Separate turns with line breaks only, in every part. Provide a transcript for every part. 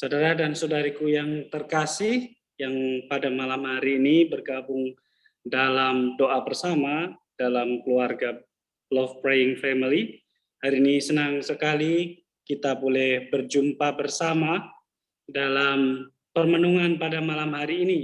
Saudara dan saudariku yang terkasih, yang pada malam hari ini bergabung dalam doa bersama dalam keluarga Love Praying Family. Hari ini senang sekali kita boleh berjumpa bersama dalam permenungan pada malam hari ini.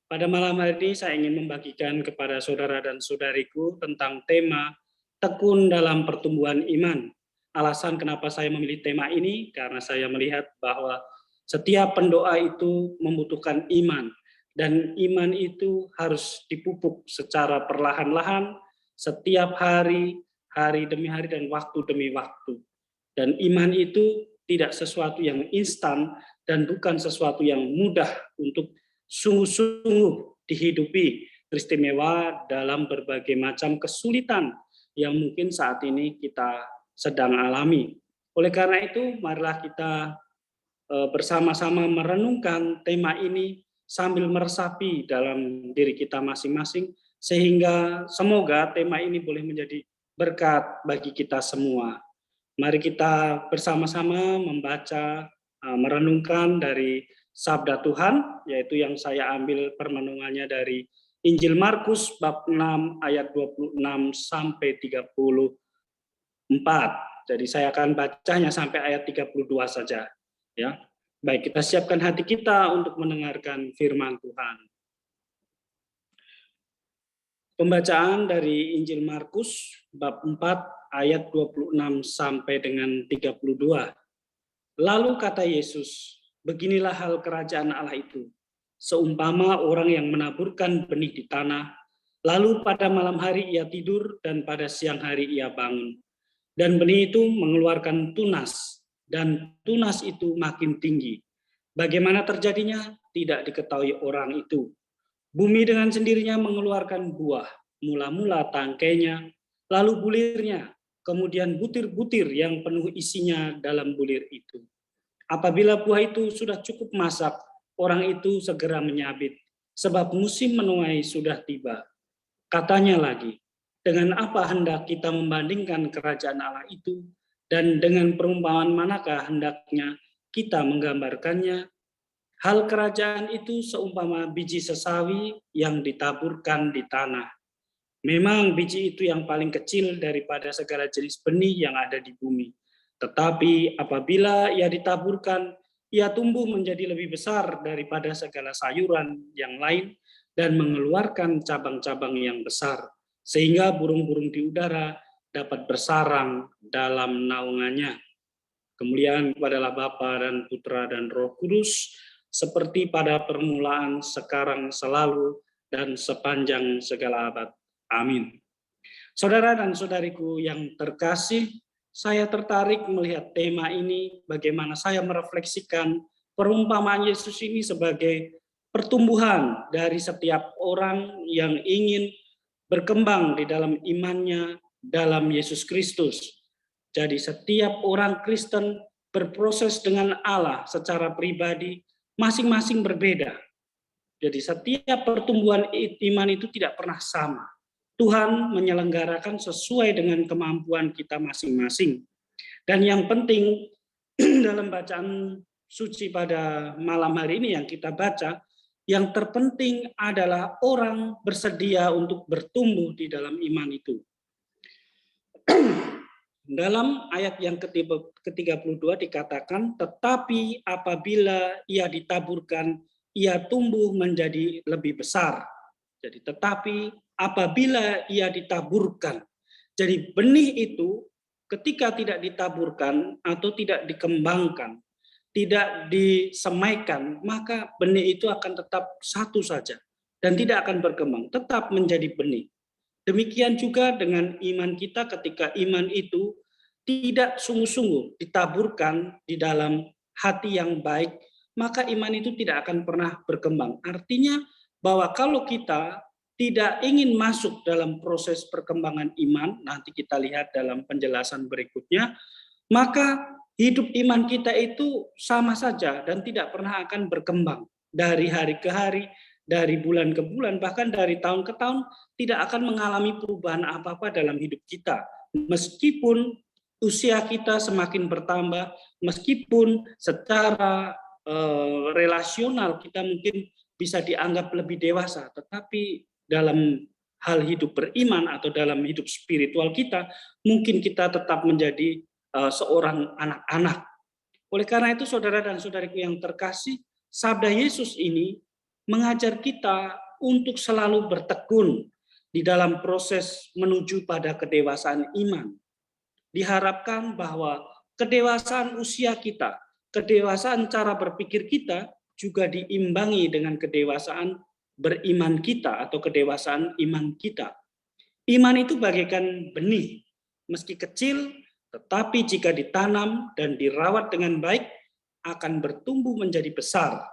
Pada malam hari ini saya ingin membagikan kepada saudara dan saudariku tentang tema tekun dalam pertumbuhan iman. Alasan kenapa saya memilih tema ini, karena saya melihat bahwa setiap pendoa itu membutuhkan iman, dan iman itu harus dipupuk secara perlahan-lahan setiap hari, hari demi hari, dan waktu demi waktu. Dan iman itu tidak sesuatu yang instan dan bukan sesuatu yang mudah untuk sungguh-sungguh dihidupi, teristimewa dalam berbagai macam kesulitan yang mungkin saat ini kita sedang alami. Oleh karena itu, marilah kita bersama-sama merenungkan tema ini sambil meresapi dalam diri kita masing-masing, sehingga semoga tema ini boleh menjadi berkat bagi kita semua. Mari kita bersama-sama membaca, merenungkan dari Sabda Tuhan, yaitu yang saya ambil permenungannya dari Injil Markus bab 6 ayat 26 sampai 34. Jadi saya akan bacanya sampai ayat 32 saja. Ya, baik, kita siapkan hati kita untuk mendengarkan firman Tuhan. Pembacaan dari Injil Markus bab 4 ayat 26 sampai dengan 32. Lalu kata Yesus, beginilah hal kerajaan Allah itu. Seumpama orang yang menaburkan benih di tanah, lalu pada malam hari ia tidur dan pada siang hari ia bangun. Dan benih itu mengeluarkan tunas, dan tunas itu makin tinggi. Bagaimana terjadinya? Tidak diketahui orang itu. Bumi dengan sendirinya mengeluarkan buah, mula-mula tangkainya, lalu bulirnya, kemudian butir-butir yang penuh isinya dalam bulir itu. Apabila buah itu sudah cukup masak, orang itu segera menyabit, sebab musim menuai sudah tiba. Katanya lagi, dengan apa hendak kita membandingkan kerajaan Allah itu, dan dengan perumpamaan manakah hendaknya kita menggambarkannya? Hal kerajaan itu seumpama biji sesawi yang ditaburkan di tanah. Memang biji itu yang paling kecil daripada segala jenis benih yang ada di bumi. Tetapi apabila ia ditaburkan, ia tumbuh menjadi lebih besar daripada segala sayuran yang lain dan mengeluarkan cabang-cabang yang besar, sehingga burung-burung di udara dapat bersarang dalam naungannya. Kemuliaan kepadalah Bapa dan Putra dan Roh Kudus, seperti pada permulaan, sekarang, selalu, dan sepanjang segala abad. Amin. Saudara dan saudariku yang terkasih, saya tertarik melihat tema ini, bagaimana saya merefleksikan perumpamaan Yesus ini sebagai pertumbuhan dari setiap orang yang ingin berkembang di dalam imannya dalam Yesus Kristus. Jadi setiap orang Kristen berproses dengan Allah secara pribadi, masing-masing berbeda. Jadi setiap pertumbuhan iman itu tidak pernah sama. Tuhan menyelenggarakan sesuai dengan kemampuan kita masing-masing. Dan yang penting dalam bacaan suci pada malam hari ini yang kita baca, yang terpenting adalah orang bersedia untuk bertumbuh di dalam iman itu. Dalam ayat yang ke-32 dikatakan, tetapi apabila ia ditaburkan, ia tumbuh menjadi lebih besar. Jadi tetapi apabila ia ditaburkan. Jadi benih itu ketika tidak ditaburkan atau tidak dikembangkan, tidak disemaikan, maka benih itu akan tetap satu saja dan tidak akan berkembang, tetap menjadi benih. Demikian juga dengan iman kita, ketika iman itu tidak sungguh-sungguh ditaburkan di dalam hati yang baik, maka iman itu tidak akan pernah berkembang. Artinya bahwa kalau kita tidak ingin masuk dalam proses perkembangan iman, nanti kita lihat dalam penjelasan berikutnya, maka hidup iman kita itu sama saja dan tidak pernah akan berkembang dari hari ke hari, dari bulan ke bulan, bahkan dari tahun ke tahun, tidak akan mengalami perubahan apa-apa dalam hidup kita. Meskipun usia kita semakin bertambah, meskipun secara relasional kita mungkin bisa dianggap lebih dewasa, tetapi dalam hal hidup beriman atau dalam hidup spiritual kita, mungkin kita tetap menjadi seorang anak-anak. Oleh karena itu, saudara dan saudariku yang terkasih, sabda Yesus ini mengajar kita untuk selalu bertekun di dalam proses menuju pada kedewasaan iman. Diharapkan bahwa kedewasaan usia kita, kedewasaan cara berpikir kita juga diimbangi dengan kedewasaan beriman kita atau kedewasaan iman kita. Iman itu bagaikan benih, meski kecil, tetapi jika ditanam dan dirawat dengan baik, akan bertumbuh menjadi besar.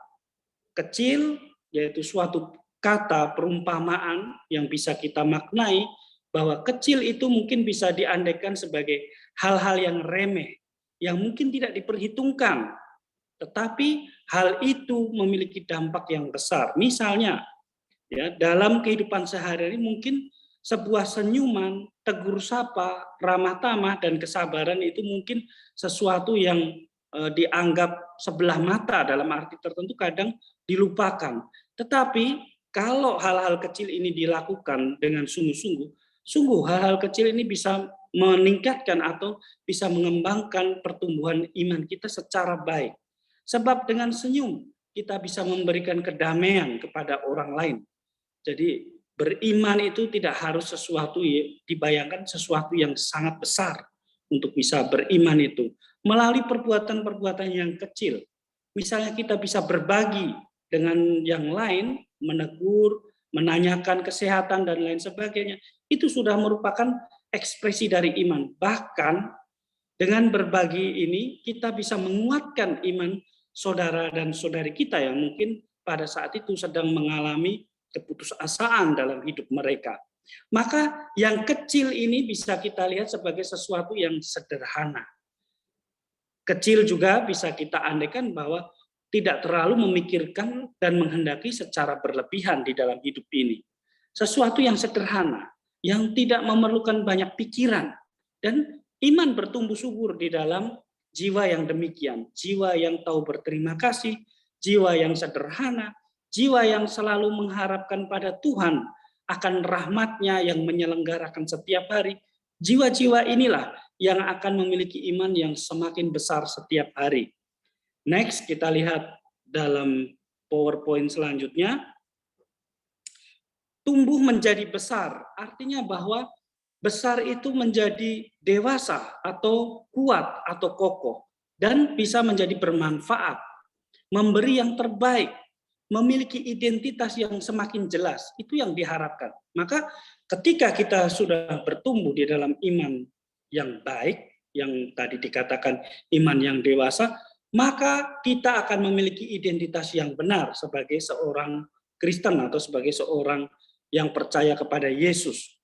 Kecil, yaitu suatu kata perumpamaan yang bisa kita maknai, bahwa kecil itu mungkin bisa diandaikan sebagai hal-hal yang remeh, yang mungkin tidak diperhitungkan, tetapi hal itu memiliki dampak yang besar. Misalnya, ya, dalam kehidupan sehari-hari mungkin sebuah senyuman, tegur sapa, ramah tamah, dan kesabaran itu mungkin sesuatu yang dianggap sebelah mata dalam arti tertentu kadang dilupakan. Tetapi kalau hal-hal kecil ini dilakukan dengan sungguh hal-hal kecil ini bisa meningkatkan atau bisa mengembangkan pertumbuhan iman kita secara baik. Sebab dengan senyum kita bisa memberikan kedamaian kepada orang lain. Jadi beriman itu tidak harus sesuatu dibayangkan sesuatu yang sangat besar untuk bisa beriman itu. Melalui perbuatan-perbuatan yang kecil. Misalnya kita bisa berbagi dengan yang lain, menegur, menanyakan kesehatan dan lain sebagainya. Itu sudah merupakan ekspresi dari iman. Bahkan dengan berbagi ini kita bisa menguatkan iman saudara dan saudari kita yang mungkin pada saat itu sedang mengalami keputusasaan dalam hidup mereka. Maka yang kecil ini bisa kita lihat sebagai sesuatu yang sederhana. Kecil juga bisa kita andaikan bahwa tidak terlalu memikirkan dan menghendaki secara berlebihan di dalam hidup ini. Sesuatu yang sederhana, yang tidak memerlukan banyak pikiran. Dan iman bertumbuh subur di dalam jiwa yang demikian. Jiwa yang tahu berterima kasih, jiwa yang sederhana, jiwa yang selalu mengharapkan pada Tuhan akan rahmat-Nya yang menyelenggarakan setiap hari. Jiwa-jiwa inilah yang akan memiliki iman yang semakin besar setiap hari. Next, kita lihat dalam PowerPoint selanjutnya. Tumbuh menjadi besar, artinya bahwa besar itu menjadi dewasa atau kuat atau kokoh dan bisa menjadi bermanfaat, memberi yang terbaik, memiliki identitas yang semakin jelas. Itu yang diharapkan. Maka ketika kita sudah bertumbuh di dalam iman yang baik, yang tadi dikatakan iman yang dewasa, maka kita akan memiliki identitas yang benar sebagai seorang Kristen atau sebagai seorang yang percaya kepada Yesus.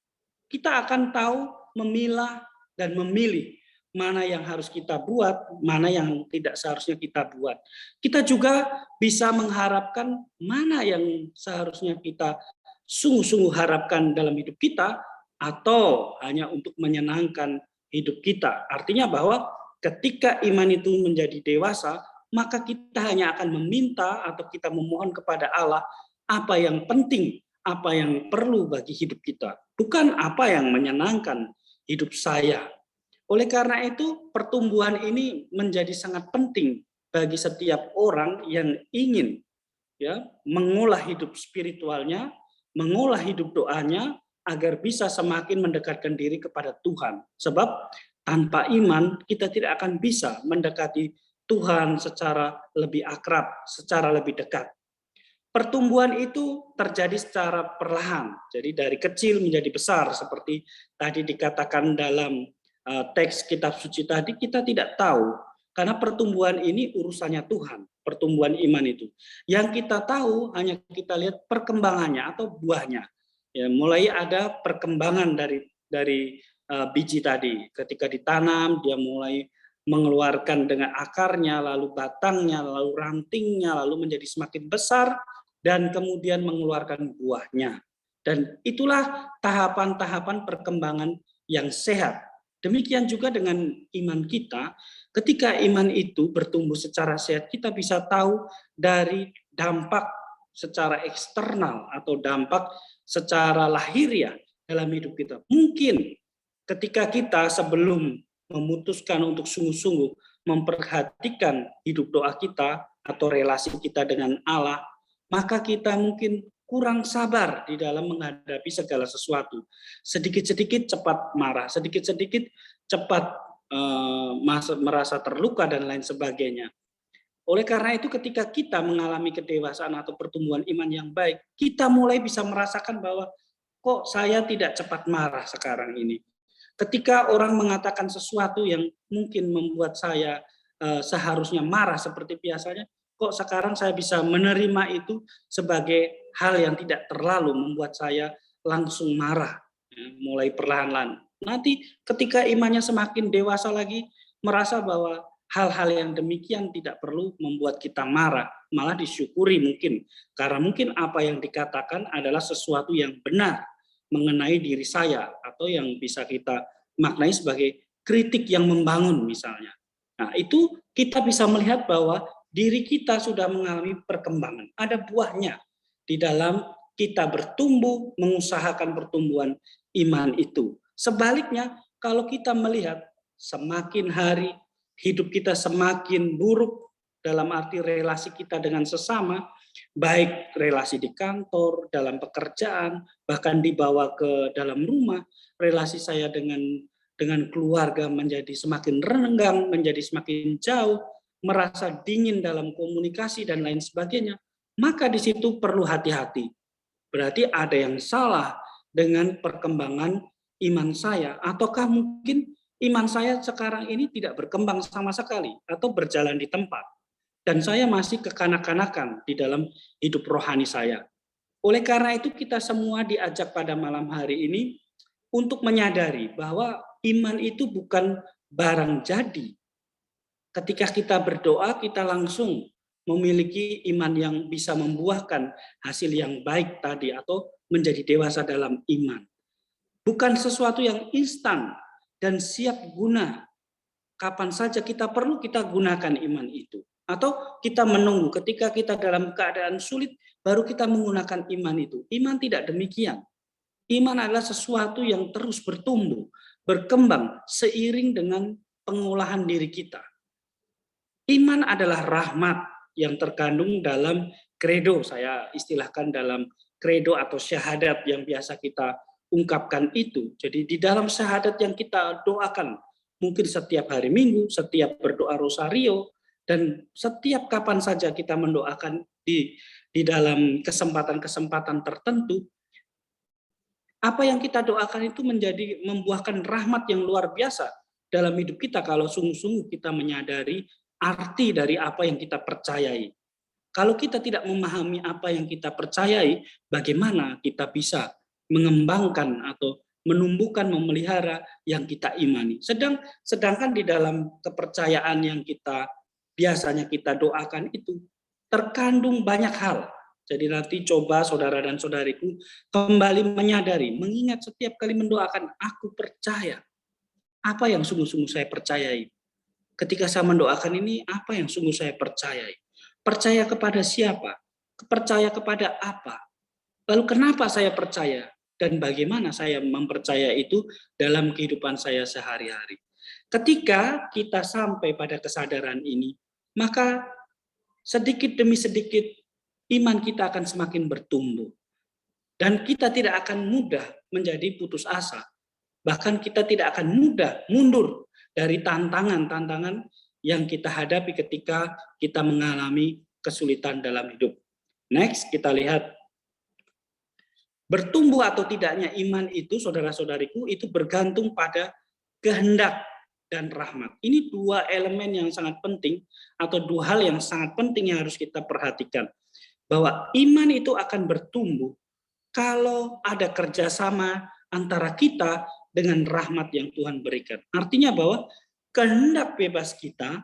Kita akan tahu memilah dan memilih mana yang harus kita buat, mana yang tidak seharusnya kita buat. Kita juga bisa mengharapkan mana yang seharusnya kita sungguh-sungguh harapkan dalam hidup kita, atau hanya untuk menyenangkan hidup kita. Artinya bahwa ketika iman itu menjadi dewasa, maka kita hanya akan meminta atau kita memohon kepada Allah apa yang penting, apa yang perlu bagi hidup kita, bukan apa yang menyenangkan hidup saya. Oleh karena itu, pertumbuhan ini menjadi sangat penting bagi setiap orang yang ingin mengolah hidup spiritualnya, mengolah hidup doanya agar bisa semakin mendekatkan diri kepada Tuhan. Sebab tanpa iman kita tidak akan bisa mendekati Tuhan secara lebih akrab, secara lebih dekat. Pertumbuhan itu terjadi secara perlahan. Jadi dari kecil menjadi besar seperti tadi dikatakan dalam teks kitab suci tadi, kita tidak tahu karena pertumbuhan ini urusannya Tuhan, pertumbuhan iman itu. Yang kita tahu hanya kita lihat perkembangannya atau buahnya. Ya, mulai ada perkembangan dari biji tadi. Ketika ditanam, dia mulai mengeluarkan dengan akarnya, lalu batangnya, lalu rantingnya, lalu menjadi semakin besar dan kemudian mengeluarkan buahnya. Dan itulah tahapan-tahapan perkembangan yang sehat. Demikian juga dengan iman kita, ketika iman itu bertumbuh secara sehat, kita bisa tahu dari dampak secara eksternal atau dampak secara lahiriah dalam hidup kita. Mungkin ketika kita sebelum memutuskan untuk sungguh-sungguh memperhatikan hidup doa kita atau relasi kita dengan Allah, maka kita mungkin kurang sabar di dalam menghadapi segala sesuatu. Sedikit-sedikit cepat marah, sedikit-sedikit cepat merasa terluka dan lain sebagainya. Oleh karena itu ketika kita mengalami kedewasaan atau pertumbuhan iman yang baik, kita mulai bisa merasakan bahwa kok saya tidak cepat marah sekarang ini. Ketika orang mengatakan sesuatu yang mungkin membuat saya seharusnya marah seperti biasanya, kok sekarang saya bisa menerima itu sebagai hal yang tidak terlalu membuat saya langsung marah, mulai perlahan-lahan. Nanti ketika imannya semakin dewasa lagi, merasa bahwa hal-hal yang demikian tidak perlu membuat kita marah, malah disyukuri mungkin. Karena mungkin apa yang dikatakan adalah sesuatu yang benar mengenai diri saya, atau yang bisa kita maknai sebagai kritik yang membangun misalnya. Nah, itu kita bisa melihat bahwa diri kita sudah mengalami perkembangan. Ada buahnya di dalam kita bertumbuh, mengusahakan pertumbuhan iman itu. Sebaliknya, kalau kita melihat semakin hari hidup kita semakin buruk dalam arti relasi kita dengan sesama, baik relasi di kantor, dalam pekerjaan, bahkan dibawa ke dalam rumah, relasi saya dengan keluarga menjadi semakin renggang, menjadi semakin jauh, merasa dingin dalam komunikasi dan lain sebagainya, maka di situ perlu hati-hati. Berarti ada yang salah dengan perkembangan iman saya, ataukah mungkin iman saya sekarang ini tidak berkembang sama sekali atau berjalan di tempat, dan saya masih kekanak-kanakan di dalam hidup rohani saya. Oleh karena itu kita semua diajak pada malam hari ini untuk menyadari bahwa iman itu bukan barang jadi. Ketika kita berdoa, kita langsung memiliki iman yang bisa membuahkan hasil yang baik tadi atau menjadi dewasa dalam iman. Bukan sesuatu yang instan dan siap guna. Kapan saja kita perlu, kita gunakan iman itu. Atau kita menunggu ketika kita dalam keadaan sulit, baru kita menggunakan iman itu. Iman tidak demikian. Iman adalah sesuatu yang terus bertumbuh, berkembang seiring dengan pengolahan diri kita. Iman adalah rahmat yang terkandung dalam kredo, saya istilahkan dalam kredo atau syahadat yang biasa kita ungkapkan itu. Jadi di dalam syahadat yang kita doakan, mungkin setiap hari Minggu, setiap berdoa rosario, dan setiap kapan saja kita mendoakan di dalam kesempatan-kesempatan tertentu, apa yang kita doakan itu membuahkan rahmat yang luar biasa dalam hidup kita kalau sungguh-sungguh kita menyadari arti dari apa yang kita percayai. Kalau kita tidak memahami apa yang kita percayai, bagaimana kita bisa mengembangkan atau menumbuhkan, memelihara yang kita imani. Sedangkan di dalam kepercayaan yang biasanya kita doakan itu terkandung banyak hal. Jadi nanti coba saudara dan saudariku kembali menyadari, mengingat setiap kali mendoakan, aku percaya. Apa yang sungguh-sungguh saya percayai? Ketika saya mendoakan ini, apa yang sungguh saya percayai? Percaya kepada siapa? Percaya kepada apa? Lalu kenapa saya percaya? Dan bagaimana saya mempercaya itu dalam kehidupan saya sehari-hari? Ketika kita sampai pada kesadaran ini, maka sedikit demi sedikit iman kita akan semakin bertumbuh. Dan kita tidak akan mudah menjadi putus asa. Bahkan kita tidak akan mudah mundur dari tantangan-tantangan yang kita hadapi ketika kita mengalami kesulitan dalam hidup. Next, kita lihat. Bertumbuh atau tidaknya iman itu, saudara-saudariku, itu bergantung pada kehendak dan rahmat. Ini dua elemen yang sangat penting, atau dua hal yang sangat penting yang harus kita perhatikan. Bahwa iman itu akan bertumbuh kalau ada kerjasama antara kita dengan rahmat yang Tuhan berikan. Artinya bahwa kehendak bebas kita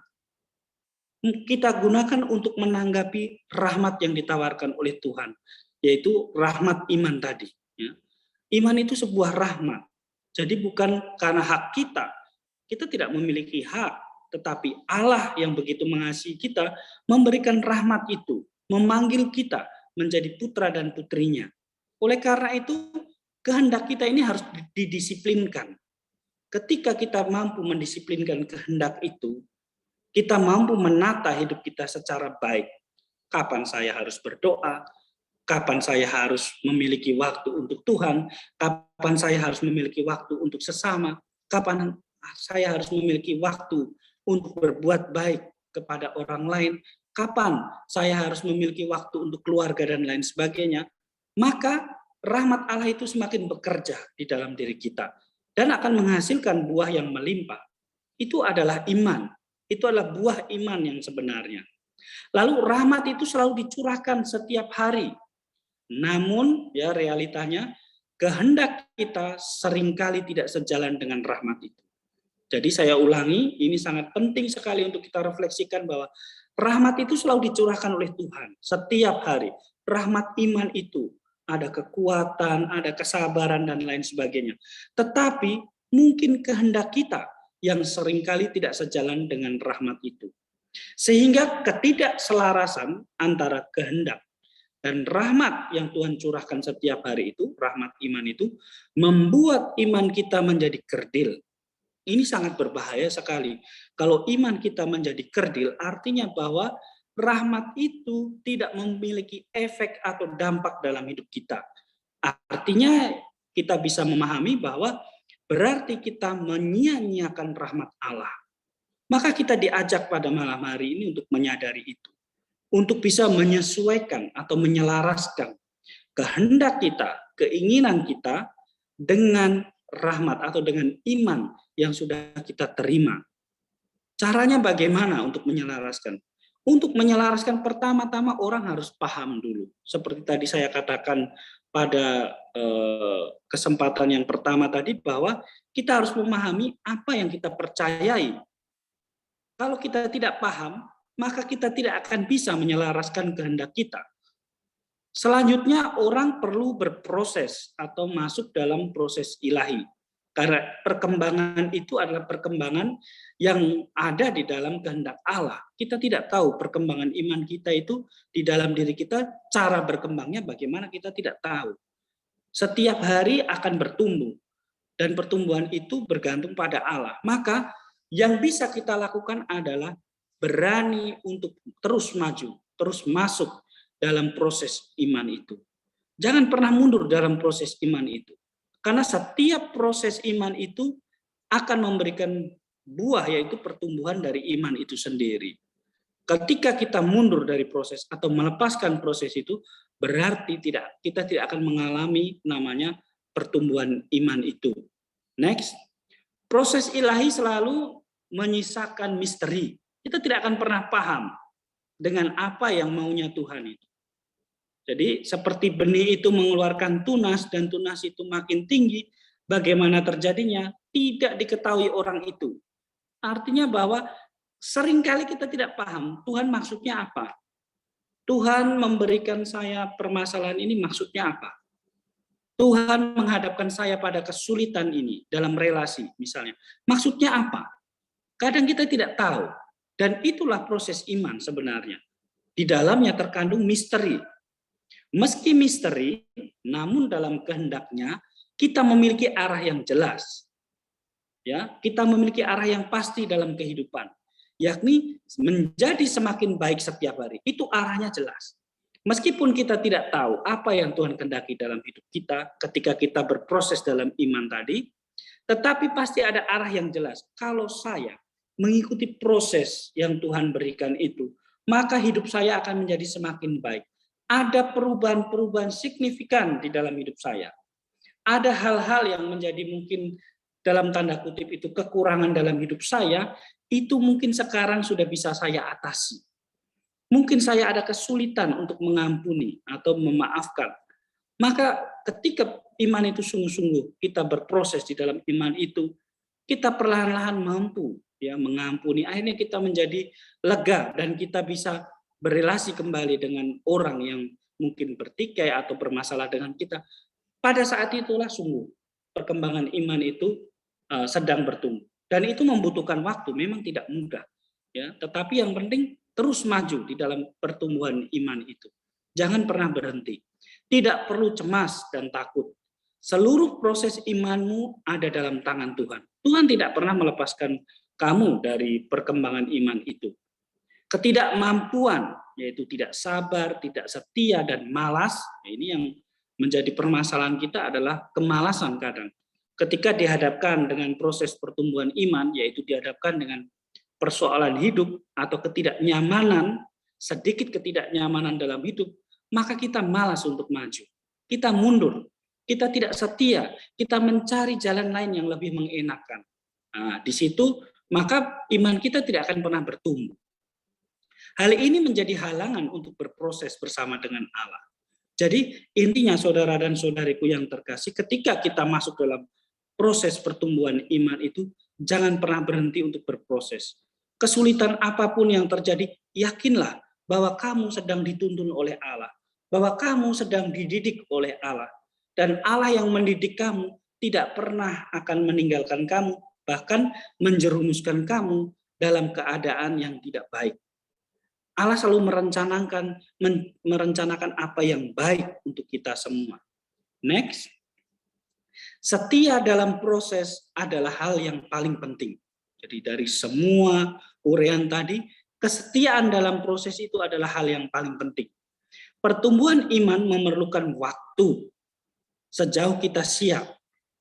gunakan untuk menanggapi rahmat yang ditawarkan oleh Tuhan, yaitu rahmat iman tadi. Iman itu sebuah rahmat. Jadi bukan karena hak kita, kita tidak memiliki hak, tetapi Allah yang begitu mengasihi kita memberikan rahmat itu, memanggil kita menjadi putra dan putrinya. Oleh karena itu, kehendak kita ini harus didisiplinkan. Ketika kita mampu mendisiplinkan kehendak itu, kita mampu menata hidup kita secara baik. Kapan saya harus berdoa, kapan saya harus memiliki waktu untuk Tuhan, kapan saya harus memiliki waktu untuk sesama, kapan saya harus memiliki waktu untuk berbuat baik kepada orang lain, kapan saya harus memiliki waktu untuk keluarga dan lain sebagainya, maka rahmat Allah itu semakin bekerja di dalam diri kita dan akan menghasilkan buah yang melimpah. Itu adalah iman. Itu adalah buah iman yang sebenarnya. Lalu rahmat itu selalu dicurahkan setiap hari. Namun ya realitanya kehendak kita seringkali tidak sejalan dengan rahmat itu. Jadi saya ulangi, ini sangat penting sekali untuk kita refleksikan bahwa rahmat itu selalu dicurahkan oleh Tuhan setiap hari. Rahmat iman itu ada kekuatan, ada kesabaran dan lain sebagainya. Tetapi mungkin kehendak kita yang seringkali tidak sejalan dengan rahmat itu. Sehingga ketidakselarasan antara kehendak dan rahmat yang Tuhan curahkan setiap hari itu, rahmat iman itu, membuat iman kita menjadi kerdil. Ini sangat berbahaya sekali. Kalau iman kita menjadi kerdil, artinya bahwa rahmat itu tidak memiliki efek atau dampak dalam hidup kita. Artinya kita bisa memahami bahwa berarti kita menyia-nyiakan rahmat Allah. Maka kita diajak pada malam hari ini untuk menyadari itu. Untuk bisa menyesuaikan atau menyelaraskan kehendak kita, keinginan kita dengan rahmat atau dengan iman yang sudah kita terima. Caranya bagaimana untuk menyelaraskan? Untuk menyelaraskan pertama-tama orang harus paham dulu. Seperti tadi saya katakan pada kesempatan yang pertama tadi bahwa kita harus memahami apa yang kita percayai. Kalau kita tidak paham, maka kita tidak akan bisa menyelaraskan kehendak kita. Selanjutnya orang perlu berproses atau masuk dalam proses ilahi. Karena perkembangan itu adalah perkembangan yang ada di dalam kehendak Allah. Kita tidak tahu perkembangan iman kita itu di dalam diri kita, cara berkembangnya bagaimana kita tidak tahu. Setiap hari akan bertumbuh dan pertumbuhan itu bergantung pada Allah. Maka yang bisa kita lakukan adalah berani untuk terus maju, terus masuk dalam proses iman itu. Jangan pernah mundur dalam proses iman itu. Karena setiap proses iman itu akan memberikan buah, yaitu pertumbuhan dari iman itu sendiri. Ketika kita mundur dari proses atau melepaskan proses itu, berarti kita tidak akan mengalami namanya pertumbuhan iman itu. Next, proses ilahi selalu menyisakan misteri. Kita tidak akan pernah paham dengan apa yang maunya Tuhan itu. Jadi seperti benih itu mengeluarkan tunas dan tunas itu makin tinggi, bagaimana terjadinya tidak diketahui orang itu. Artinya bahwa seringkali kita tidak paham Tuhan maksudnya apa. Tuhan memberikan saya permasalahan ini maksudnya apa. Tuhan menghadapkan saya pada kesulitan ini dalam relasi misalnya. Maksudnya apa? Kadang kita tidak tahu. Dan itulah proses iman sebenarnya. Di dalamnya terkandung misteri. Meski misteri, namun dalam kehendaknya kita memiliki arah yang jelas. Ya, kita memiliki arah yang pasti dalam kehidupan, yakni menjadi semakin baik setiap hari. Itu arahnya jelas. Meskipun kita tidak tahu apa yang Tuhan kehendaki dalam hidup kita ketika kita berproses dalam iman tadi, tetapi pasti ada arah yang jelas. Kalau saya mengikuti proses yang Tuhan berikan itu, maka hidup saya akan menjadi semakin baik. Ada perubahan-perubahan signifikan di dalam hidup saya. Ada hal-hal yang menjadi mungkin dalam tanda kutip itu kekurangan dalam hidup saya, itu mungkin sekarang sudah bisa saya atasi. Mungkin saya ada kesulitan untuk mengampuni atau memaafkan. Maka ketika iman itu sungguh-sungguh kita berproses di dalam iman itu, kita perlahan-lahan mampu ya mengampuni, akhirnya kita menjadi lega dan kita bisa berelasi kembali dengan orang yang mungkin bertikai atau bermasalah dengan kita. Pada saat itulah sungguh perkembangan iman itu sedang bertumbuh. Dan itu membutuhkan waktu, memang tidak mudah. Ya, tetapi yang penting terus maju di dalam pertumbuhan iman itu. Jangan pernah berhenti. Tidak perlu cemas dan takut. Seluruh proses imanmu ada dalam tangan Tuhan. Tuhan tidak pernah melepaskan kamu dari perkembangan iman itu. Ketidakmampuan, yaitu tidak sabar, tidak setia, dan malas, ini yang menjadi permasalahan kita adalah kemalasan kadang. Ketika dihadapkan dengan proses pertumbuhan iman, yaitu dihadapkan dengan persoalan hidup atau ketidaknyamanan, sedikit ketidaknyamanan dalam hidup, maka kita malas untuk maju. Kita mundur, kita tidak setia, kita mencari jalan lain yang lebih mengenakan. Nah, di situ maka iman kita tidak akan pernah bertumbuh. Hal ini menjadi halangan untuk berproses bersama dengan Allah. Jadi intinya saudara dan saudariku yang terkasih, ketika kita masuk dalam proses pertumbuhan iman itu, jangan pernah berhenti untuk berproses. Kesulitan apapun yang terjadi, yakinlah bahwa kamu sedang dituntun oleh Allah, bahwa kamu sedang dididik oleh Allah, dan Allah yang mendidik kamu tidak pernah akan meninggalkan kamu, bahkan menjerumuskan kamu dalam keadaan yang tidak baik. Allah selalu merencanakan apa yang baik untuk kita semua. Next. Setia dalam proses adalah hal yang paling penting. Jadi dari semua uraian tadi, kesetiaan dalam proses itu adalah hal yang paling penting. Pertumbuhan iman memerlukan waktu. Sejauh kita siap,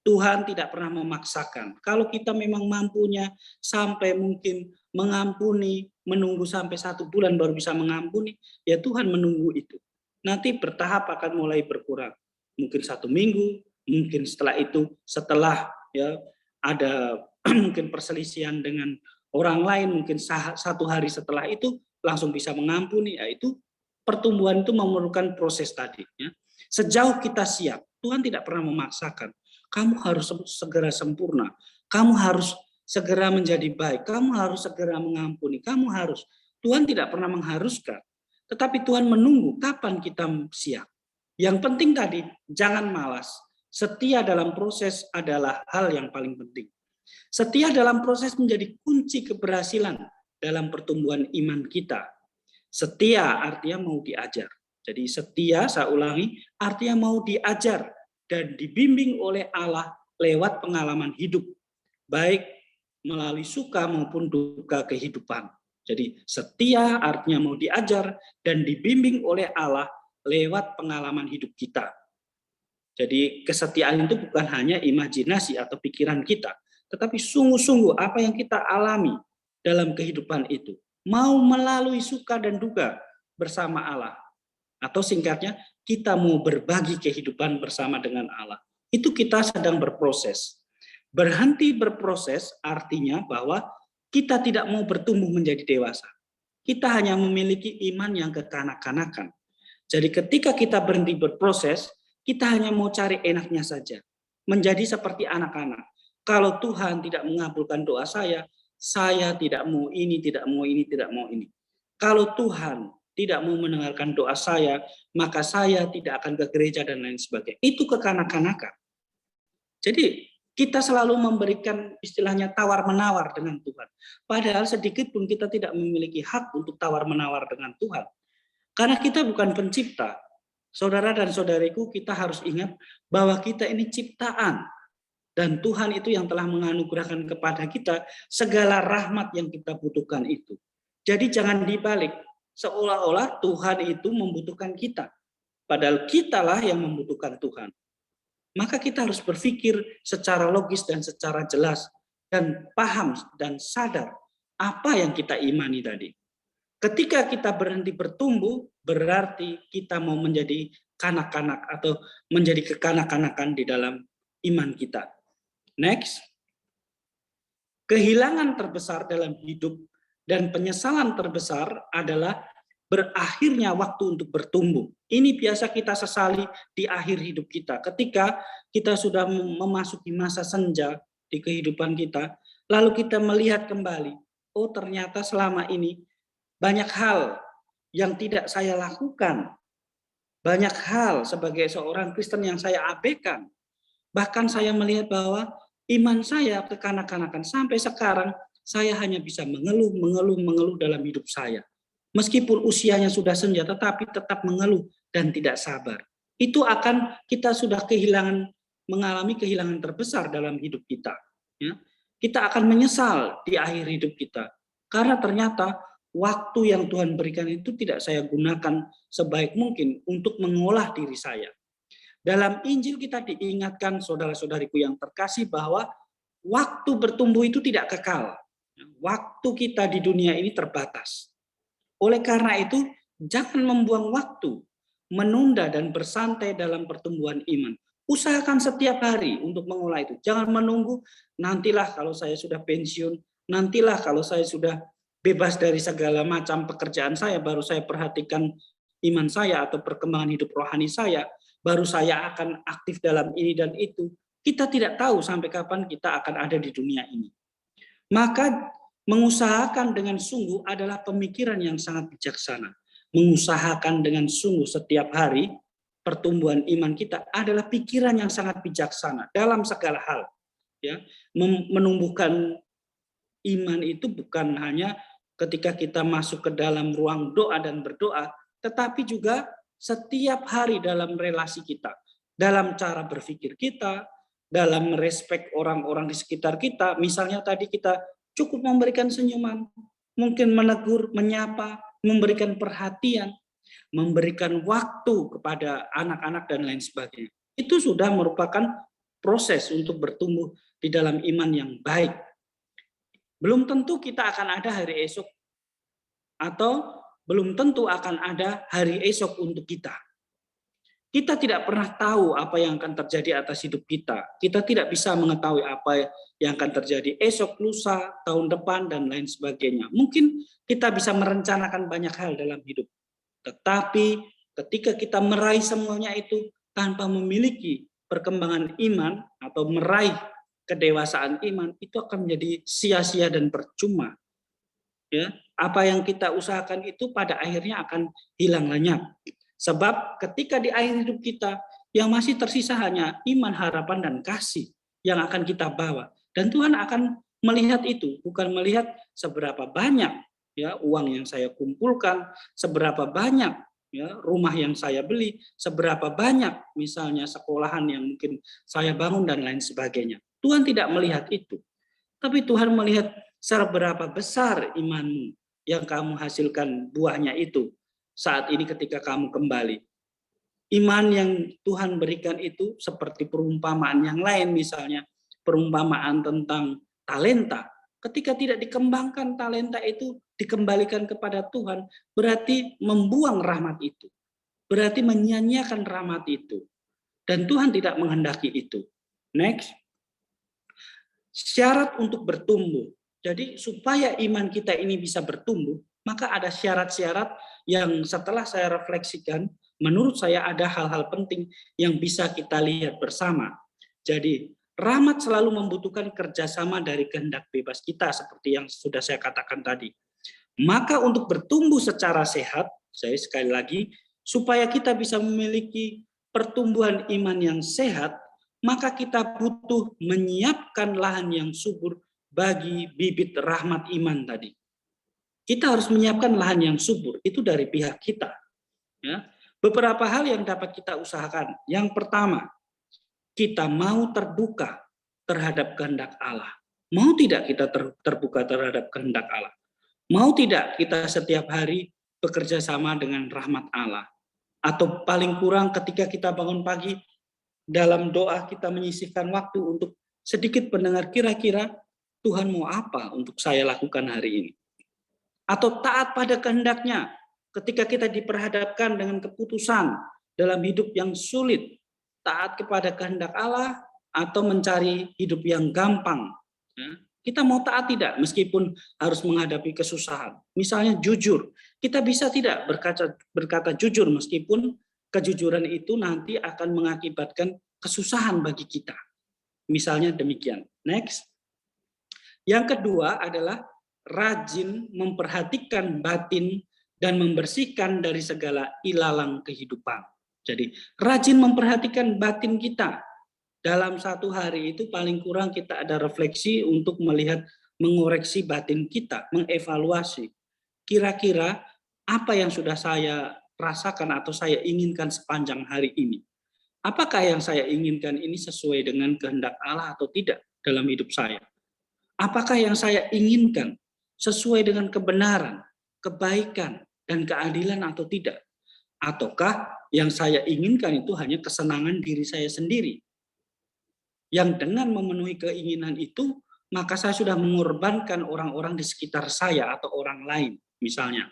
Tuhan tidak pernah memaksakan. Kalau kita memang mampunya sampai mungkin mengampuni, menunggu sampai 1 bulan baru bisa mengampuni, ya Tuhan menunggu itu. Nanti bertahap akan mulai berkurang. Mungkin 1 minggu, mungkin setelah itu, setelah ya ada mungkin perselisihan dengan orang lain, mungkin 1 hari setelah itu langsung bisa mengampuni. Ya itu pertumbuhan itu memerlukan proses tadi. Ya. Sejauh kita siap, Tuhan tidak pernah memaksakan. Kamu harus segera sempurna, kamu harus segera menjadi baik, kamu harus segera mengampuni, kamu harus. Tuhan tidak pernah mengharuskan, tetapi Tuhan menunggu kapan kita siap. Yang penting tadi, jangan malas. Setia dalam proses adalah hal yang paling penting. Setia dalam proses menjadi kunci keberhasilan dalam pertumbuhan iman kita. Setia artinya mau diajar. Jadi setia, saya ulangi, artinya mau diajar dan dibimbing oleh Allah lewat pengalaman hidup, baik melalui suka maupun duka kehidupan. Jadi setia artinya mau diajar dan dibimbing oleh Allah lewat pengalaman hidup kita. Jadi kesetiaan itu bukan hanya imajinasi atau pikiran kita, tetapi sungguh-sungguh apa yang kita alami dalam kehidupan itu. Mau melalui suka dan duka bersama Allah. Atau singkatnya, kita mau berbagi kehidupan bersama dengan Allah. Itu kita sedang berproses. Berhenti berproses artinya bahwa kita tidak mau bertumbuh menjadi dewasa. Kita hanya memiliki iman yang kekanak-kanakan. Jadi ketika kita berhenti berproses, kita hanya mau cari enaknya saja. Menjadi seperti anak-anak. Kalau Tuhan tidak mengabulkan doa saya tidak mau ini, tidak mau ini, tidak mau ini. Kalau Tuhan tidak mau mendengarkan doa saya, maka saya tidak akan ke gereja dan lain sebagainya. Itu kekanak-kanakan. Jadi kita selalu memberikan istilahnya tawar-menawar dengan Tuhan. Padahal sedikit pun kita tidak memiliki hak untuk tawar-menawar dengan Tuhan. Karena kita bukan pencipta. Saudara dan saudariku, kita harus ingat bahwa kita ini ciptaan. Dan Tuhan itu yang telah menganugerahkan kepada kita segala rahmat yang kita butuhkan itu. Jadi jangan dibalik. Seolah-olah Tuhan itu membutuhkan kita. Padahal kitalah yang membutuhkan Tuhan. Maka kita harus berpikir secara logis dan secara jelas. Dan paham dan sadar apa yang kita imani tadi. Ketika kita berhenti bertumbuh, berarti kita mau menjadi kanak-kanak atau menjadi kekanak-kanakan di dalam iman kita. Next. Kehilangan terbesar dalam hidup dan penyesalan terbesar adalah berakhirnya waktu untuk bertumbuh. Ini biasa kita sesali di akhir hidup kita. Ketika kita sudah memasuki masa senja di kehidupan kita, lalu kita melihat kembali, oh ternyata selama ini banyak hal yang tidak saya lakukan. Banyak hal sebagai seorang Kristen yang saya abaikan. Bahkan saya melihat bahwa Iman saya kekanak-kanakan sampai sekarang saya hanya bisa mengeluh dalam hidup saya. Meskipun usianya sudah senja, tetapi tetap mengeluh dan tidak sabar. Itu akan kita sudah mengalami kehilangan terbesar dalam hidup kita. Ya. Kita akan menyesal di akhir hidup kita. Karena ternyata waktu yang Tuhan berikan itu tidak saya gunakan sebaik mungkin untuk mengolah diri saya. Dalam Injil kita diingatkan, saudara-saudariku yang terkasih, bahwa waktu bertumbuh itu tidak kekal. Waktu kita di dunia ini terbatas. Oleh karena itu, jangan membuang waktu, menunda dan bersantai dalam pertumbuhan iman. Usahakan setiap hari untuk mengolah itu. Jangan menunggu, nantilah kalau saya sudah pensiun, nantilah kalau saya sudah bebas dari segala macam pekerjaan saya, baru saya perhatikan iman saya atau perkembangan hidup rohani saya, baru saya akan aktif dalam ini dan itu. Kita tidak tahu sampai kapan kita akan ada di dunia ini. Maka mengusahakan dengan sungguh adalah pemikiran yang sangat bijaksana. Mengusahakan dengan sungguh setiap hari pertumbuhan iman kita adalah pikiran yang sangat bijaksana dalam segala hal. Ya, menumbuhkan iman itu bukan hanya ketika kita masuk ke dalam ruang doa dan berdoa, tetapi juga setiap hari dalam relasi kita, dalam cara berpikir kita, dalam merespek orang-orang di sekitar kita. Misalnya tadi kita cukup memberikan senyuman, mungkin menegur, menyapa, memberikan perhatian, memberikan waktu kepada anak-anak dan lain sebagainya. Itu sudah merupakan proses untuk bertumbuh di dalam iman yang baik. Belum tentu kita akan ada hari esok, atau belum tentu akan ada hari esok untuk kita. Kita tidak pernah tahu apa yang akan terjadi atas hidup kita. Kita tidak bisa mengetahui apa yang akan terjadi esok, lusa, tahun depan, dan lain sebagainya. Mungkin kita bisa merencanakan banyak hal dalam hidup. Tetapi ketika kita meraih semuanya itu tanpa memiliki perkembangan iman atau meraih kedewasaan iman, itu akan menjadi sia-sia dan percuma. Ya, apa yang kita usahakan itu pada akhirnya akan hilang lenyap. Sebab ketika di akhir hidup kita yang masih tersisa hanya iman, harapan, dan kasih yang akan kita bawa. Dan Tuhan akan melihat itu, bukan melihat seberapa banyak ya uang yang saya kumpulkan, seberapa banyak ya rumah yang saya beli, seberapa banyak misalnya sekolahan yang mungkin saya bangun dan lain sebagainya. Tuhan tidak melihat itu. Tapi Tuhan melihat seberapa besar imanmu yang kamu hasilkan buahnya itu saat ini ketika kamu kembali. Iman yang Tuhan berikan itu seperti perumpamaan yang lain, misalnya perumpamaan tentang talenta. Ketika tidak dikembangkan talenta itu dikembalikan kepada Tuhan, berarti membuang rahmat itu. Berarti menyia-nyiakan rahmat itu. Dan Tuhan tidak menghendaki itu. Next. Syarat untuk bertumbuh. Jadi supaya iman kita ini bisa bertumbuh, maka ada syarat-syarat yang setelah saya refleksikan, menurut saya ada hal-hal penting yang bisa kita lihat bersama. Jadi rahmat selalu membutuhkan kerjasama dari kehendak bebas kita, seperti yang sudah saya katakan tadi. Maka untuk bertumbuh secara sehat, saya sekali lagi, supaya kita bisa memiliki pertumbuhan iman yang sehat, maka kita butuh menyiapkan lahan yang subur bagi bibit rahmat iman tadi. Kita harus menyiapkan lahan yang subur, itu dari pihak kita. Ya. Beberapa hal yang dapat kita usahakan. Yang pertama, kita mau terbuka terhadap kehendak Allah. Mau tidak kita terbuka terhadap kehendak Allah? Mau tidak kita setiap hari bekerja sama dengan rahmat Allah? Atau paling kurang ketika kita bangun pagi, dalam doa kita menyisihkan waktu untuk sedikit mendengar kira-kira Tuhan mau apa untuk saya lakukan hari ini. Atau taat pada kehendaknya ketika kita diperhadapkan dengan keputusan dalam hidup yang sulit. Taat kepada kehendak Allah atau mencari hidup yang gampang. Kita mau taat tidak meskipun harus menghadapi kesusahan. Misalnya jujur. Kita bisa tidak berkata jujur meskipun kejujuran itu nanti akan mengakibatkan kesusahan bagi kita. Misalnya demikian. Next. Yang kedua adalah rajin memperhatikan batin dan membersihkan dari segala ilalang kehidupan. Jadi rajin memperhatikan batin kita. dalam satu hari itu paling kurang kita ada refleksi untuk melihat, mengoreksi batin kita, mengevaluasi. Kira-kira apa yang sudah saya rasakan atau saya inginkan sepanjang hari ini? Apakah yang saya inginkan ini sesuai dengan kehendak Allah atau tidak dalam hidup saya? Apakah yang saya inginkan sesuai dengan kebenaran, kebaikan, dan keadilan atau tidak? Ataukah yang saya inginkan itu hanya kesenangan diri saya sendiri? Yang dengan memenuhi keinginan itu, maka saya sudah mengorbankan orang-orang di sekitar saya atau orang lain, misalnya.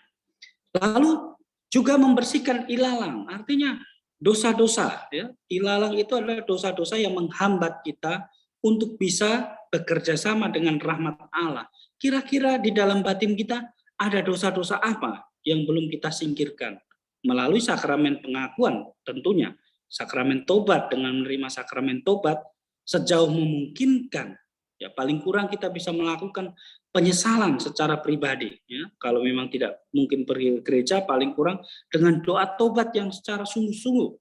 Lalu juga membersihkan ilalang, artinya dosa-dosa. Ya. Ilalang itu adalah dosa-dosa yang menghambat kita untuk bisa bekerja sama dengan rahmat Allah. Kira-kira di dalam batin kita ada dosa-dosa apa yang belum kita singkirkan? Melalui sakramen pengakuan tentunya. Sakramen tobat, dengan menerima sakramen tobat, sejauh memungkinkan, ya paling kurang kita bisa melakukan penyesalan secara pribadi. Ya. Kalau memang tidak mungkin pergi ke gereja, paling kurang dengan doa tobat yang secara sungguh-sungguh.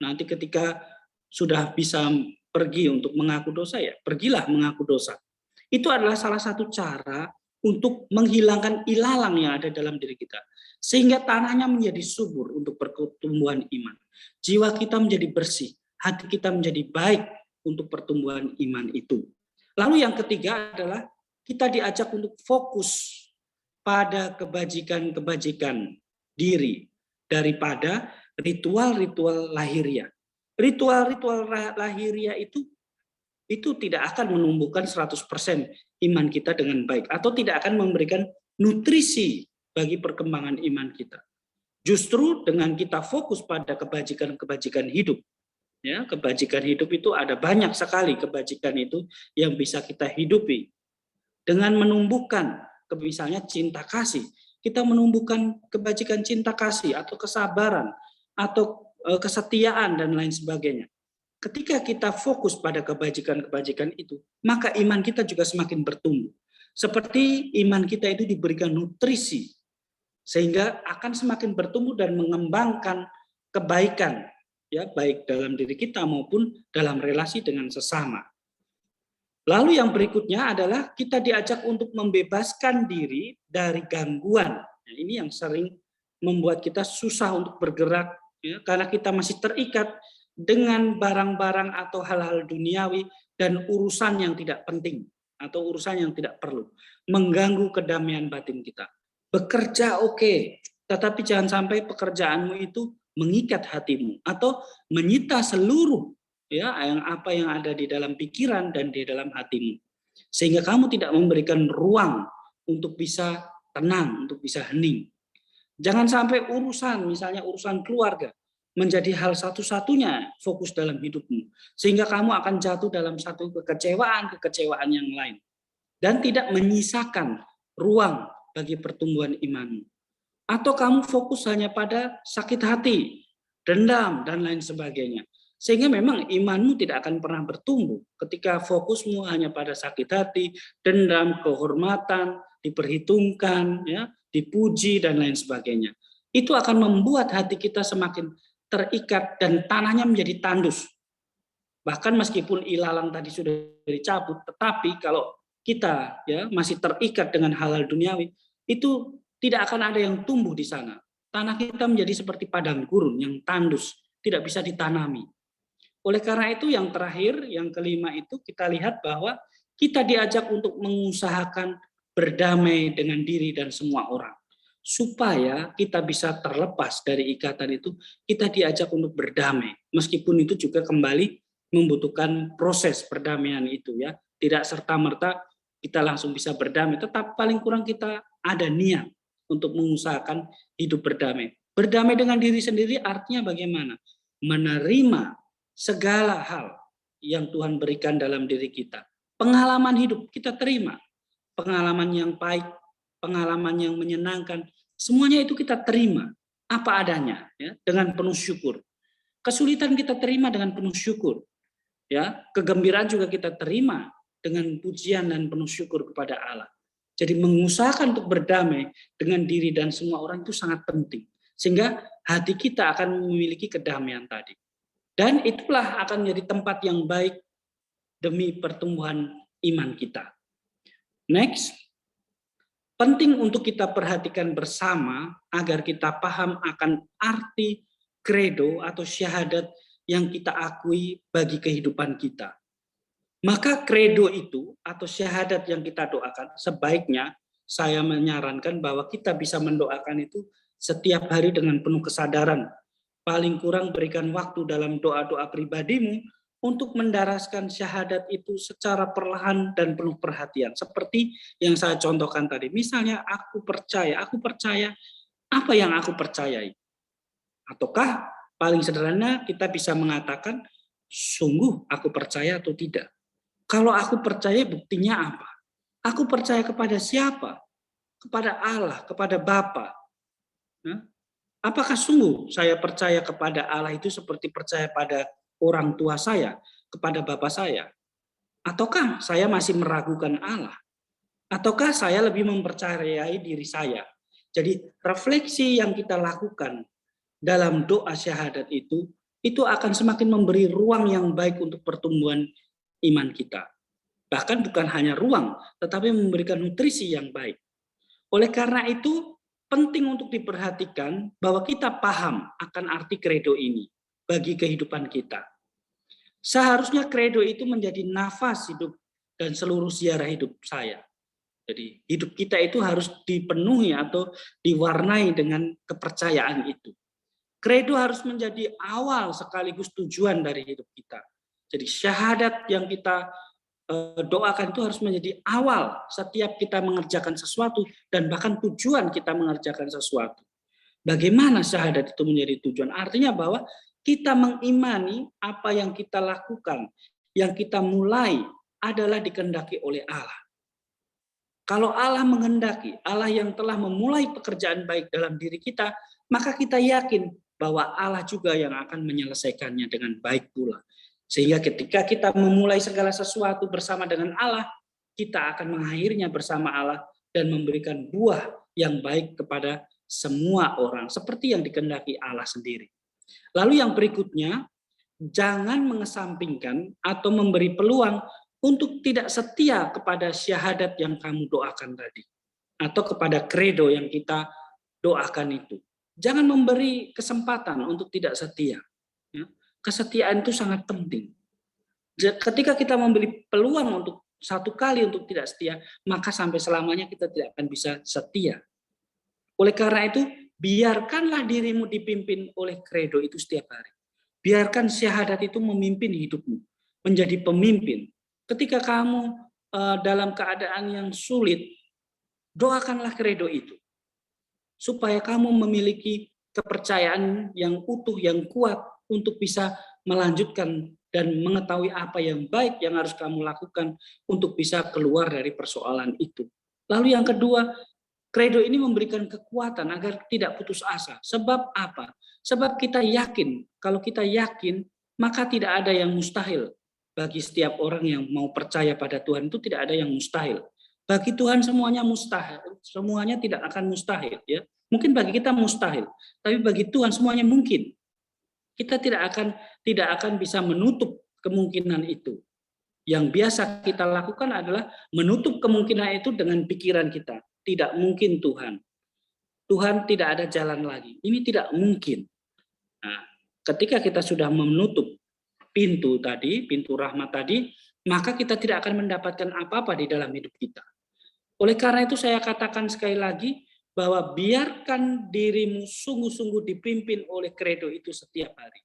Nanti ketika sudah bisa pergi untuk mengaku dosa, ya pergilah mengaku dosa. Itu adalah salah satu cara untuk menghilangkan ilalang yang ada dalam diri kita. Sehingga tanahnya menjadi subur untuk pertumbuhan iman. Jiwa kita menjadi bersih, hati kita menjadi baik untuk pertumbuhan iman itu. Lalu yang ketiga adalah kita diajak untuk fokus pada kebajikan-kebajikan diri daripada ritual-ritual lahiriah. Ritual-ritual lahiriah itu tidak akan menumbuhkan 100% iman kita dengan baik atau tidak akan memberikan nutrisi bagi perkembangan iman kita. Justru dengan kita fokus pada kebajikan-kebajikan hidup, ya, kebajikan hidup itu ada banyak sekali kebajikan itu yang bisa kita hidupi. Dengan menumbuhkan misalnya cinta kasih, kita menumbuhkan kebajikan cinta kasih atau kesabaran atau kesetiaan dan lain sebagainya. Ketika kita fokus pada kebajikan-kebajikan itu, maka iman kita juga semakin bertumbuh. Seperti iman kita itu diberikan nutrisi, sehingga akan semakin bertumbuh dan mengembangkan kebaikan, ya baik dalam diri kita maupun dalam relasi dengan sesama. Lalu yang berikutnya adalah kita diajak untuk membebaskan diri dari gangguan. Nah, ini yang sering membuat kita susah untuk bergerak, ya, karena kita masih terikat dengan barang-barang atau hal-hal duniawi dan urusan yang tidak penting atau urusan yang tidak perlu, mengganggu kedamaian batin kita. Bekerja oke, tetapi jangan sampai pekerjaanmu itu mengikat hatimu atau menyita seluruh, ya, apa yang ada di dalam pikiran dan di dalam hatimu, sehingga kamu tidak memberikan ruang untuk bisa tenang, untuk bisa hening. Jangan sampai urusan, misalnya urusan keluarga, menjadi hal satu-satunya fokus dalam hidupmu, sehingga kamu akan jatuh dalam satu kekecewaan yang lain dan tidak menyisakan ruang bagi pertumbuhan imanmu. Atau kamu fokus hanya pada sakit hati, dendam, dan lain sebagainya. Sehingga memang imanmu tidak akan pernah bertumbuh ketika fokusmu hanya pada sakit hati, dendam, kehormatan, diperhitungkan, ya, dipuji, dan lain sebagainya. Itu akan membuat hati kita semakin terikat dan tanahnya menjadi tandus. Bahkan meskipun ilalang tadi sudah dicabut, tetapi kalau kita, ya, masih terikat dengan hal-hal duniawi, itu tidak akan ada yang tumbuh di sana. Tanah kita menjadi seperti padang gurun yang tandus, tidak bisa ditanami. Oleh karena itu yang terakhir, yang kelima itu kita lihat bahwa kita diajak untuk mengusahakan berdamai dengan diri dan semua orang. Supaya kita bisa terlepas dari ikatan itu, kita diajak untuk berdamai. Meskipun itu juga kembali membutuhkan proses perdamaian itu, ya. Tidak serta-merta kita langsung bisa berdamai, tetap paling kurang kita ada niat untuk mengusahakan hidup berdamai. Berdamai dengan diri sendiri artinya bagaimana? Menerima segala hal yang Tuhan berikan dalam diri kita. Pengalaman hidup kita terima. Pengalaman yang baik, pengalaman yang menyenangkan, semuanya itu kita terima apa adanya, ya, dengan penuh syukur. Kesulitan kita terima dengan penuh syukur. Ya, kegembiraan juga kita terima dengan pujian dan penuh syukur kepada Allah. Jadi mengusahakan untuk berdamai dengan diri dan semua orang itu sangat penting. Sehingga hati kita akan memiliki kedamaian tadi. Dan itulah akan menjadi tempat yang baik demi pertumbuhan iman kita. Next, penting untuk kita perhatikan bersama agar kita paham akan arti kredo atau syahadat yang kita akui bagi kehidupan kita. Maka kredo itu atau syahadat yang kita doakan, sebaiknya saya menyarankan bahwa kita bisa mendoakan itu setiap hari dengan penuh kesadaran. Paling kurang berikan waktu dalam doa-doa pribadimu untuk mendaraskan syahadat itu secara perlahan dan penuh perhatian. Seperti yang saya contohkan tadi. Misalnya aku percaya apa yang aku percayai. Ataukah paling sederhana kita bisa mengatakan, sungguh aku percaya atau tidak. Kalau aku percaya, buktinya apa? Aku percaya kepada siapa? Kepada Allah, kepada Bapa. Apakah sungguh saya percaya kepada Allah itu seperti percaya pada orang tua saya, kepada Bapa saya? Ataukah saya masih meragukan Allah? Ataukah saya lebih mempercayai diri saya? Jadi refleksi yang kita lakukan dalam doa syahadat itu akan semakin memberi ruang yang baik untuk pertumbuhan iman kita. Bahkan bukan hanya ruang, tetapi memberikan nutrisi yang baik. Oleh karena itu, penting untuk diperhatikan bahwa kita paham akan arti kredo ini bagi kehidupan kita. Seharusnya kredo itu menjadi nafas hidup dan seluruh ziarah hidup saya. Jadi hidup kita itu harus dipenuhi atau diwarnai dengan kepercayaan itu. Kredo harus menjadi awal sekaligus tujuan dari hidup kita. Jadi syahadat yang kita doakan itu harus menjadi awal setiap kita mengerjakan sesuatu dan bahkan tujuan kita mengerjakan sesuatu. Bagaimana syahadat itu menjadi tujuan? Artinya bahwa kita mengimani apa yang kita lakukan, yang kita mulai adalah dikehendaki oleh Allah. Kalau Allah menghendaki, Allah yang telah memulai pekerjaan baik dalam diri kita, maka kita yakin bahwa Allah juga yang akan menyelesaikannya dengan baik pula. Sehingga ketika kita memulai segala sesuatu bersama dengan Allah, kita akan mengakhirinya bersama Allah dan memberikan buah yang baik kepada semua orang, seperti yang dikehendaki Allah sendiri. Lalu yang berikutnya, jangan mengesampingkan atau memberi peluang untuk tidak setia kepada syahadat yang kamu doakan tadi, atau kepada kredo yang kita doakan itu. Jangan memberi kesempatan untuk tidak setia. Kesetiaan itu sangat penting. Ketika kita memberi peluang untuk satu kali untuk tidak setia, maka sampai selamanya kita tidak akan bisa setia. Oleh karena itu, biarkanlah dirimu dipimpin oleh kredo itu setiap hari. Biarkan syahadat itu memimpin hidupmu, menjadi pemimpin. Ketika kamu dalam keadaan yang sulit, doakanlah kredo itu. Supaya kamu memiliki kepercayaan yang utuh, yang kuat untuk bisa melanjutkan dan mengetahui apa yang baik yang harus kamu lakukan untuk bisa keluar dari persoalan itu. Lalu yang kedua, kredo ini memberikan kekuatan agar tidak putus asa. Sebab apa? Sebab kita yakin, kalau kita yakin, maka tidak ada yang mustahil. Bagi setiap orang yang mau percaya pada Tuhan itu tidak ada yang mustahil. Bagi Tuhan semuanya mustahil, semuanya tidak akan mustahil. Ya, mungkin bagi kita mustahil, tapi bagi Tuhan semuanya mungkin. Kita tidak akan bisa menutup kemungkinan itu. Yang biasa kita lakukan adalah menutup kemungkinan itu dengan pikiran kita. Tidak mungkin Tuhan. Tuhan tidak ada jalan lagi. Ini tidak mungkin. Nah, ketika kita sudah menutup pintu tadi, pintu rahmat tadi, maka kita tidak akan mendapatkan apa-apa di dalam hidup kita. Oleh karena itu saya katakan sekali lagi, bahwa biarkan dirimu sungguh-sungguh dipimpin oleh kredo itu setiap hari.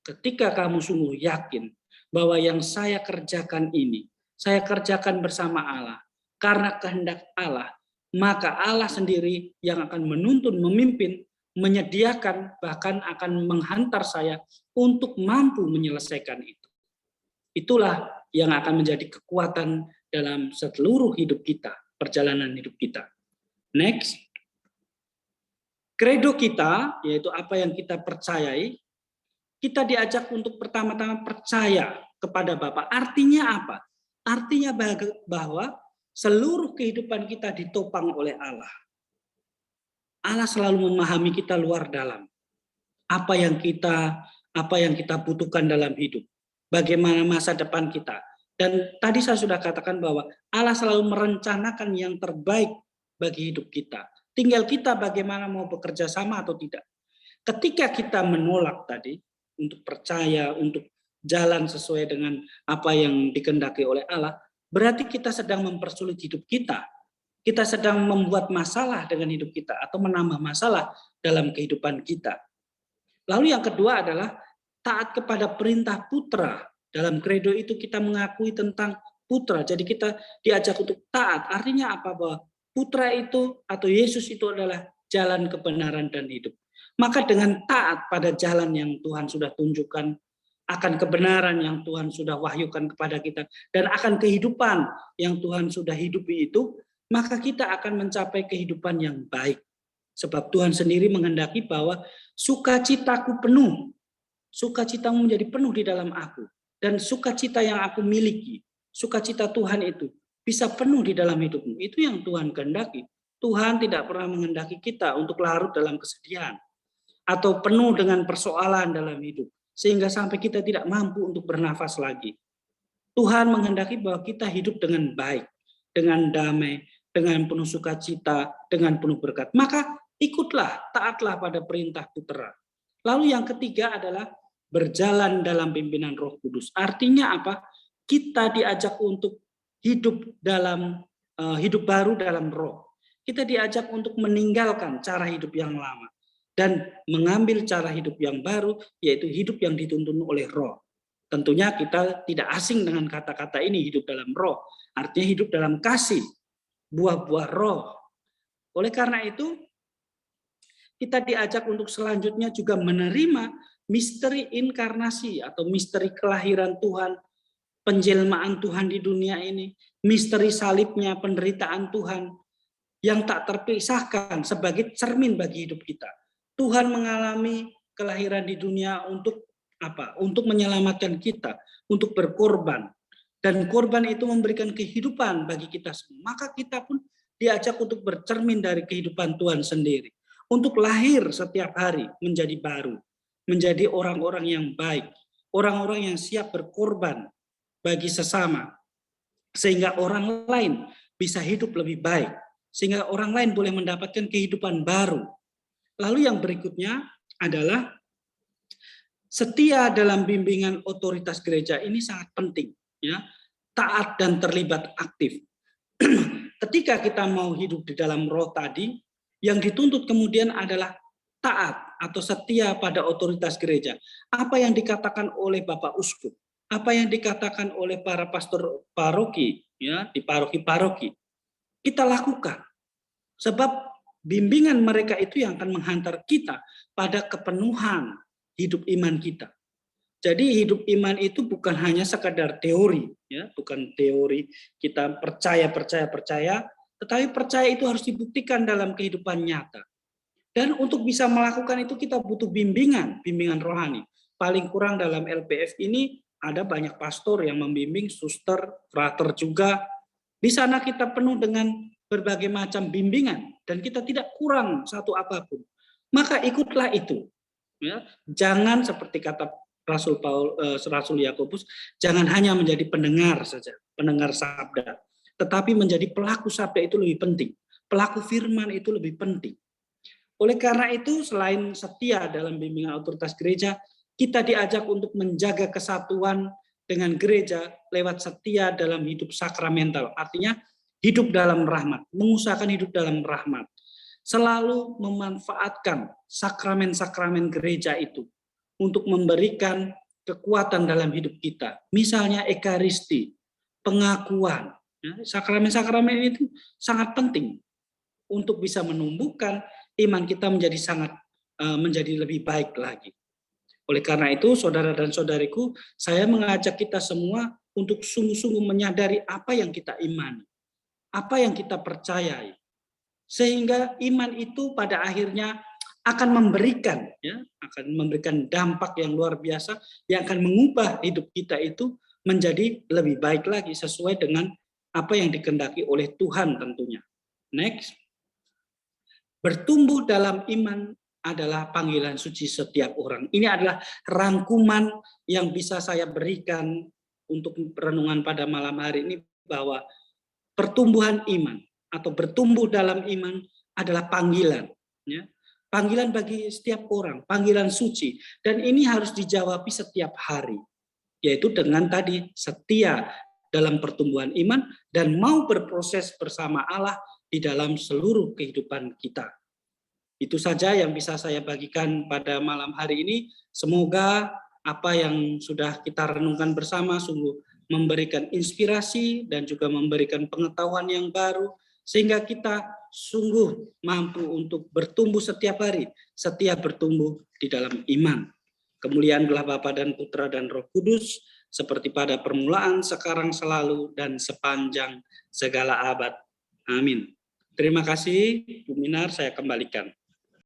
Ketika kamu sungguh yakin bahwa yang saya kerjakan ini, saya kerjakan bersama Allah, karena kehendak Allah, maka Allah sendiri yang akan menuntun, memimpin, menyediakan, bahkan akan menghantar saya untuk mampu menyelesaikan itu. Itulah yang akan menjadi kekuatan dalam seluruh hidup kita, perjalanan hidup kita. Next. Kredo kita, yaitu apa yang kita percayai, kita diajak untuk pertama-tama percaya kepada Bapa. Artinya apa? Artinya bahwa seluruh kehidupan kita ditopang oleh Allah. Allah selalu memahami kita luar dalam. Apa yang kita butuhkan dalam hidup. Bagaimana masa depan kita. Dan tadi saya sudah katakan bahwa Allah selalu merencanakan yang terbaik bagi hidup kita. Tinggal kita bagaimana mau bekerja sama atau tidak. Ketika kita menolak tadi untuk percaya, untuk jalan sesuai dengan apa yang dikehendaki oleh Allah, berarti kita sedang mempersulit hidup kita. Kita sedang membuat masalah dengan hidup kita atau menambah masalah dalam kehidupan kita. Lalu yang kedua adalah taat kepada perintah putra. Dalam kredo itu kita mengakui tentang putra. Jadi kita diajak untuk taat. Artinya apa? Bahwa putra itu atau Yesus itu adalah jalan kebenaran dan hidup. Maka dengan taat pada jalan yang Tuhan sudah tunjukkan, akan kebenaran yang Tuhan sudah wahyukan kepada kita, dan akan kehidupan yang Tuhan sudah hidupi itu, maka kita akan mencapai kehidupan yang baik. Sebab Tuhan sendiri menghendaki bahwa sukacitaku penuh, sukacitamu menjadi penuh di dalam aku. Dan sukacita yang aku miliki, sukacita Tuhan itu bisa penuh di dalam hidupmu. Itu yang Tuhan kehendaki. Tuhan tidak pernah menghendaki kita untuk larut dalam kesedihan atau penuh dengan persoalan dalam hidup sehingga sampai kita tidak mampu untuk bernafas lagi. Tuhan menghendaki bahwa kita hidup dengan baik, dengan damai, dengan penuh sukacita, dengan penuh berkat. Maka ikutlah, taatlah pada perintah Putra. Lalu yang ketiga adalah berjalan dalam pimpinan Roh Kudus. Artinya apa? Kita diajak untuk hidup dalam hidup baru dalam Roh. Kita diajak untuk meninggalkan cara hidup yang lama dan mengambil cara hidup yang baru, yaitu hidup yang dituntun oleh Roh. Tentunya kita tidak asing dengan kata-kata ini, hidup dalam Roh. Artinya hidup dalam kasih, buah-buah Roh. Oleh karena itu, kita diajak untuk selanjutnya juga menerima misteri inkarnasi atau misteri kelahiran Tuhan, penjelmaan Tuhan di dunia ini, misteri salibnya, penderitaan Tuhan yang tak terpisahkan sebagai cermin bagi hidup kita. Tuhan mengalami kelahiran di dunia untuk apa? Untuk menyelamatkan kita, untuk berkorban. Dan korban itu memberikan kehidupan bagi kita semua. Maka kita pun diajak untuk bercermin dari kehidupan Tuhan sendiri. Untuk lahir setiap hari menjadi baru. Menjadi orang-orang yang baik, orang-orang yang siap berkorban bagi sesama, sehingga orang lain bisa hidup lebih baik, sehingga orang lain boleh mendapatkan kehidupan baru. Lalu yang berikutnya adalah setia dalam bimbingan otoritas gereja. Ini sangat penting, ya, taat dan terlibat aktif. Ketika kita mau hidup di dalam Roh tadi, yang dituntut kemudian adalah taat atau setia pada otoritas gereja. Apa yang dikatakan oleh Bapak Uskup, apa yang dikatakan oleh para pastor paroki, ya, di paroki-paroki, kita lakukan. Sebab bimbingan mereka itu yang akan menghantar kita pada kepenuhan hidup iman kita. Jadi hidup iman itu bukan hanya sekadar teori, ya, bukan teori kita percaya, tetapi percaya itu harus dibuktikan dalam kehidupan nyata. Dan untuk bisa melakukan itu kita butuh bimbingan rohani. Paling kurang dalam LPF ini ada banyak pastor yang membimbing, suster, frater juga. Di sana kita penuh dengan berbagai macam bimbingan dan kita tidak kurang satu apapun. Maka ikutlah itu. Ya, jangan seperti kata Rasul Yakobus, jangan hanya menjadi pendengar saja, pendengar sabda, tetapi menjadi pelaku sabda itu lebih penting. Pelaku firman itu lebih penting. Oleh karena itu, selain setia dalam bimbingan otoritas gereja, kita diajak untuk menjaga kesatuan dengan gereja lewat setia dalam hidup sakramental. Artinya hidup dalam rahmat, mengusahakan hidup dalam rahmat. Selalu memanfaatkan sakramen-sakramen gereja itu untuk memberikan kekuatan dalam hidup kita. Misalnya ekaristi, pengakuan. Sakramen-sakramen itu sangat penting untuk bisa menumbuhkan iman kita menjadi lebih baik lagi. Oleh karena itu, saudara dan saudariku, saya mengajak kita semua untuk sungguh-sungguh menyadari apa yang kita imani, apa yang kita percayai, sehingga iman itu pada akhirnya akan memberikan dampak yang luar biasa yang akan mengubah hidup kita itu menjadi lebih baik lagi sesuai dengan apa yang dikehendaki oleh Tuhan tentunya. Next. Bertumbuh dalam iman adalah panggilan suci setiap orang. Ini adalah rangkuman yang bisa saya berikan untuk renungan pada malam hari ini bahwa pertumbuhan iman atau bertumbuh dalam iman adalah panggilan, ya. Panggilan bagi setiap orang, panggilan suci, dan ini harus dijawabi setiap hari, yaitu dengan tadi setia dalam pertumbuhan iman dan mau berproses bersama Allah di dalam seluruh kehidupan kita. Itu saja yang bisa saya bagikan pada malam hari ini. Semoga apa yang sudah kita renungkan bersama sungguh memberikan inspirasi dan juga memberikan pengetahuan yang baru, sehingga kita sungguh mampu untuk bertumbuh setiap hari, setia bertumbuh di dalam iman. Kemuliaan belah Bapa dan Putra dan Roh Kudus, seperti pada permulaan, sekarang, selalu, dan sepanjang segala abad. Amin. Terima kasih, Bu Minar, saya kembalikan.